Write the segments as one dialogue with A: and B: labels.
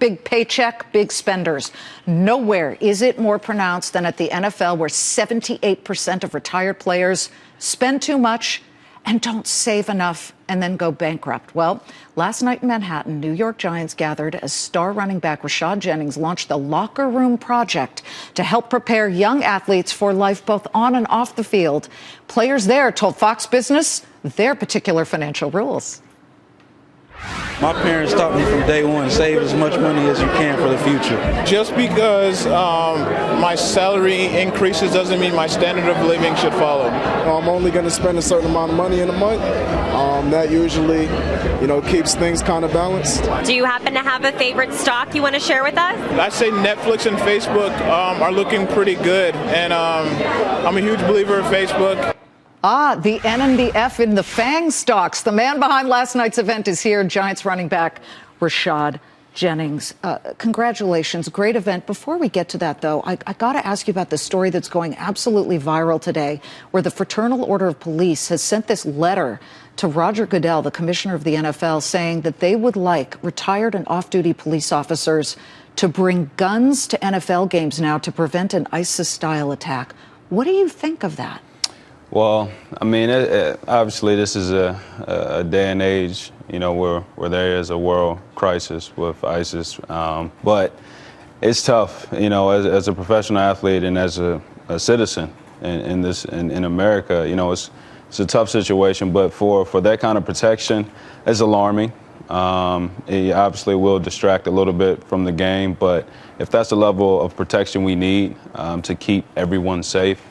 A: big paycheck, big spenders. Nowhere is it more pronounced than at the NFL, where 78% of retired players spend too much and don't save enough and then go bankrupt. Well, last night in Manhattan, New York Giants gathered as star running back Rashad Jennings launched the Locker Room Project to help prepare young athletes for life both on and off the field. Players there told Fox Business their particular financial rules.
B: My parents taught me from day one, save as much money as you can for the future.
C: Just because my salary increases doesn't mean my standard of living should follow.
D: I'm only going to spend a certain amount of money in a month. That usually, keeps things kind of balanced.
E: Do you happen to have a favorite stock you want to share with us?
C: I'd say Netflix and Facebook are looking pretty good, and I'm a huge believer of Facebook.
A: The N and the F in the FANG stocks. The man behind last night's event is here, Giants running back Rashad Jennings. Congratulations, great event. Before we get to that, though, I got to ask you about the story that's going absolutely viral today, where the Fraternal Order of Police has sent this letter to Roger Goodell, the commissioner of the NFL, saying that they would like retired and off-duty police officers to bring guns to NFL games now to prevent an ISIS-style attack. What do you think of that?
F: Well, I mean, obviously this is a day and age, where there is a world crisis with ISIS. But it's tough, as a professional athlete and as a citizen in America, it's a tough situation. But for that kind of protection, it's alarming. It obviously will distract a little bit from the game. But if that's the level of protection we need to keep everyone safe,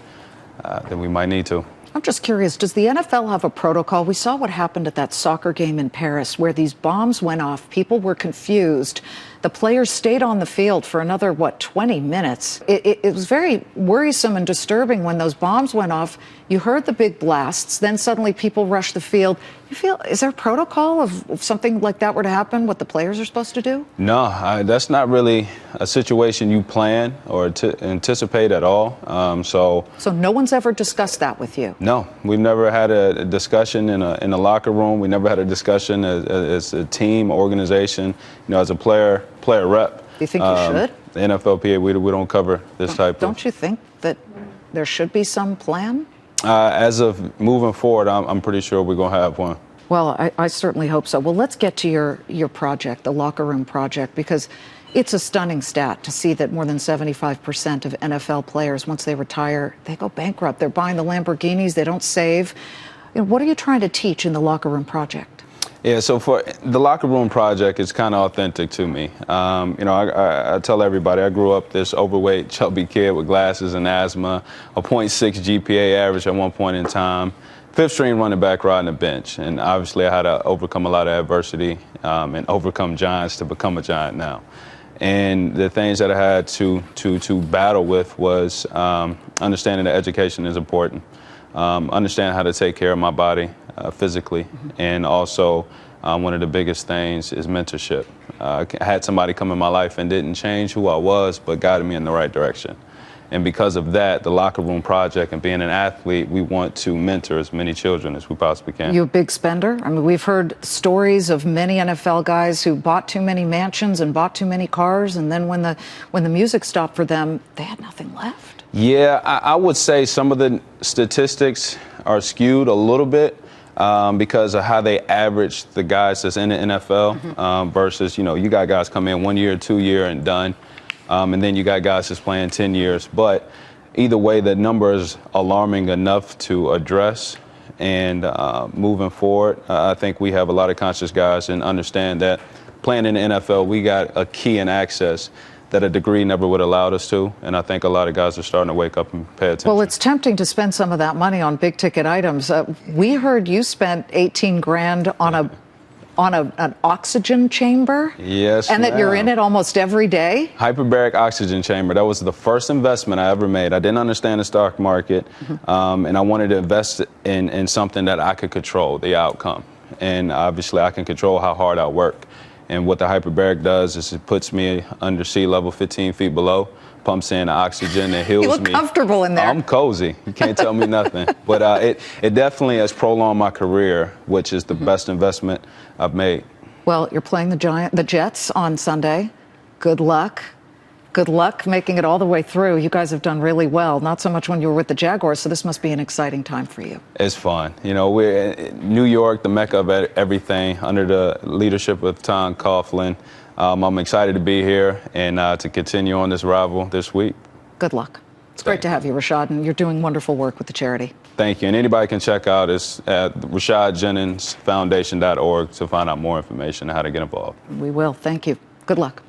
F: then we might need to.
A: I'm just curious, does the NFL have a protocol? We saw what happened at that soccer game in Paris where these bombs went off. People were confused. The players stayed on the field for another, 20 minutes. It was very worrisome and disturbing when those bombs went off. You heard the big blasts, then suddenly people rushed the field. Is there a protocol of something like that were to happen, what the players are supposed to do?
F: No, that's not really a situation you plan or anticipate at all. So
A: no one's ever discussed that with you?
F: No, we've never had a discussion in a locker room. We never had a discussion as a team, organization, as a player rep.
A: Do you think you should?
F: The NFLPA, we don't cover this type of...
A: Don't you think that there should be some plan?
F: As of moving forward, I'm pretty sure we're going to have one.
A: Well, I certainly hope so. Well, let's get to your project, the Locker Room Project, because it's a stunning stat to see that more than 75% of NFL players, once they retire, they go bankrupt. They're buying the Lamborghinis. They don't save. What are you trying to teach in the Locker Room Project?
F: Yeah, so for the Locker Room Project, it's kind of authentic to me. I tell everybody I grew up this overweight, chubby kid with glasses and asthma, a .6 GPA average at one point in time, fifth string running back riding the bench. And obviously I had to overcome a lot of adversity and overcome giants to become a giant now. And the things that I had to battle with was understanding that education is important, understanding how to take care of my body physically, and also one of the biggest things is mentorship. I had somebody come in my life and didn't change who I was, but guided me in the right direction. And because of that, the Locker Room Project and being an athlete, we want to mentor as many children as we possibly can.
A: You a big spender? I mean, we've heard stories of many NFL guys who bought too many mansions and bought too many cars, and then when the music stopped for them, they had nothing left.
F: Yeah, I would say some of the statistics are skewed a little bit because of how they average the guys that's in the NFL versus, you got guys come in 1 year, 2 year and done. And then you got guys that's playing 10 years. But either way, the number is alarming enough to address. And moving forward, I think we have a lot of conscious guys and understand that playing in the NFL, we got a key and access that a degree never would have allowed us to. And I think a lot of guys are starting to wake up and pay attention.
A: Well, it's tempting to spend some of that money on big ticket items. We heard you spent 18 grand on an oxygen chamber?
F: Yes,
A: and that you're in it almost every day?
F: Hyperbaric oxygen chamber. That was the first investment I ever made. I didn't understand the stock market, and I wanted to invest in something that I could control, the outcome. And obviously, I can control how hard I work. And what the hyperbaric does is it puts me under sea level 15 feet below, pumps in the oxygen and heals me.
A: You look comfortable in there.
F: I'm cozy. You can't tell me nothing. But it definitely has prolonged my career, which is the best investment I've made.
A: Well, you're playing the Jets on Sunday. Good luck. Good luck making it all the way through. You guys have done really well. Not so much when you were with the Jaguars, so this must be an exciting time for you.
F: It's fun. You know, we're in New York, the mecca of everything, under the leadership of Tom Coughlin. I'm excited to be here and to continue on this rival this week.
A: Good luck. It's great to have you, Rashad, and you're doing wonderful work with the charity.
F: Thank you. And anybody can check out is at RashadJenningsFoundation.org to find out more information on how to get involved.
A: We will. Thank you. Good luck.